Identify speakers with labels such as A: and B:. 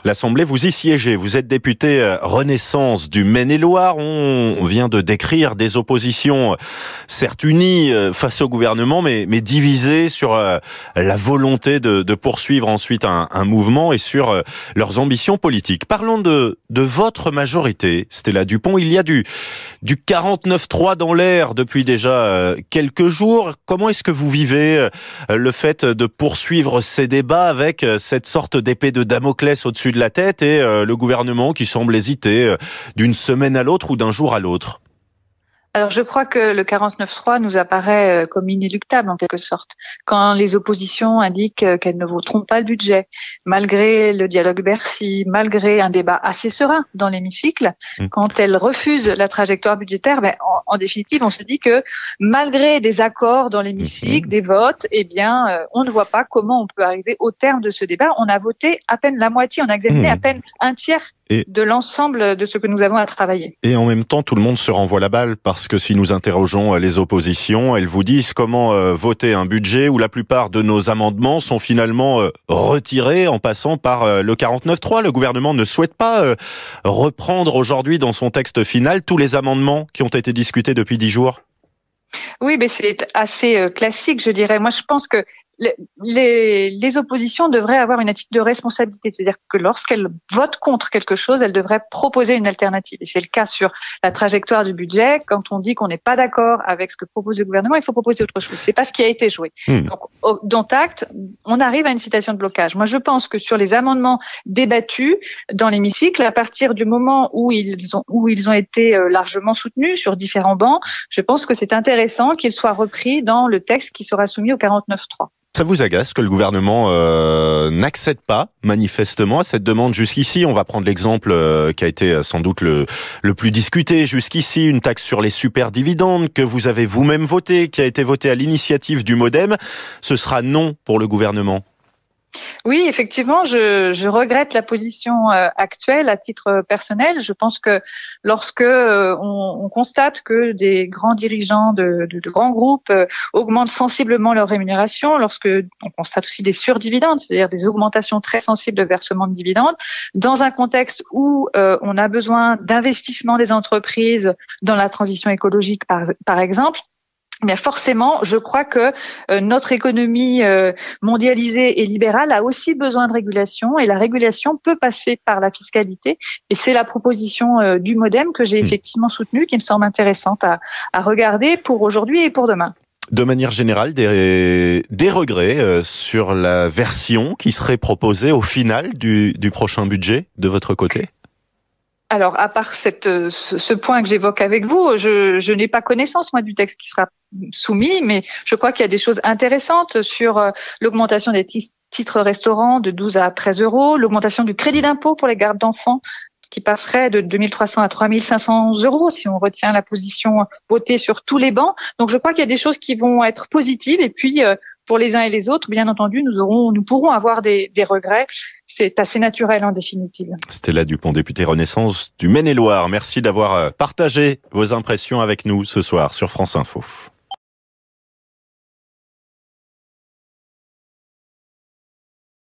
A: l'Assemblée. Vous y siégez, vous êtes député Renaissance du Maine-et-Loire. On vient de décrire des oppositions certes unies face au gouvernement, mais divisées sur la volonté de poursuivre ensuite un mouvement et sur leurs ambitions politiques. Parlons de votre majorité, Stella Dupont. Il y a du 49-3 dans l'air depuis déjà quelques jours. Comment est-ce que vous vivez le fait de poursuivre ces débats avec cette sorte d'épée de Damoclès au-dessus de la tête et le gouvernement qui semble hésiter d'une semaine à l'autre ou d'un jour à l'autre?
B: Alors, je crois que le 49.3 nous apparaît comme inéluctable, en quelque sorte. Quand les oppositions indiquent qu'elles ne voteront pas le budget, malgré le dialogue Bercy, malgré un débat assez serein dans l'hémicycle, quand elles refusent la trajectoire budgétaire, en définitive, on se dit que malgré des accords dans l'hémicycle, des votes, on ne voit pas comment on peut arriver au terme de ce débat. On a voté à peine la moitié, on a examiné à peine un tiers de l'ensemble de ce que nous avons à travailler.
A: Et en même temps, tout le monde se renvoie la balle, parce que si nous interrogeons les oppositions, elles vous disent comment voter un budget où la plupart de nos amendements sont finalement retirés en passant par le 49.3. Le gouvernement ne souhaite pas reprendre aujourd'hui dans son texte final tous les amendements qui ont été discutés depuis 10 jours.
B: Oui, mais c'est assez classique, je dirais. Moi, je pense que les oppositions devraient avoir une attitude de responsabilité. C'est-à-dire que lorsqu'elles votent contre quelque chose, elles devraient proposer une alternative. Et c'est le cas sur la trajectoire du budget. Quand on dit qu'on n'est pas d'accord avec ce que propose le gouvernement, il faut proposer autre chose. C'est pas ce qui a été joué. Donc, dont acte, on arrive à une situation de blocage. Moi, je pense que sur les amendements débattus dans l'hémicycle, à partir du moment où ils ont été largement soutenus sur différents bancs, je pense que c'est intéressant qu'ils soient repris dans le texte qui sera soumis au 49.3.
A: Ça vous agace que le gouvernement n'accède pas manifestement à cette demande jusqu'ici? On va prendre l'exemple qui a été sans doute le plus discuté jusqu'ici, une taxe sur les superdividendes que vous avez vous-même voté, qui a été votée à l'initiative du MoDem. Ce sera non pour le gouvernement.
B: Oui, effectivement, je regrette la position actuelle à titre personnel. Je pense que lorsque on constate que des grands dirigeants de grands groupes augmentent sensiblement leur rémunération, lorsque on constate aussi des surdividendes, c'est-à-dire des augmentations très sensibles de versement de dividendes, dans un contexte où on a besoin d'investissement des entreprises dans la transition écologique, par exemple, mais forcément, je crois que notre économie mondialisée et libérale a aussi besoin de régulation, et la régulation peut passer par la fiscalité. Et c'est la proposition du MoDem que j'ai effectivement soutenue, qui me semble intéressante à regarder pour aujourd'hui et pour demain.
A: De manière générale, des regrets sur la version qui serait proposée au final du prochain budget de votre côté?
B: Alors, à part ce point que j'évoque avec vous, je n'ai pas connaissance, moi, du texte qui sera soumis, mais je crois qu'il y a des choses intéressantes sur l'augmentation des titres restaurants de 12 à 13 euros, l'augmentation du crédit d'impôt pour les gardes d'enfants qui passerait de 2300 à 3500 euros si on retient la position votée sur tous les bancs. Donc, je crois qu'il y a des choses qui vont être positives, et puis pour les uns et les autres, bien entendu, nous pourrons avoir des regrets. C'est assez naturel en définitive.
A: Stella Dupont, députée Renaissance du Maine-et-Loire. Merci d'avoir partagé vos impressions avec nous ce soir sur France Info.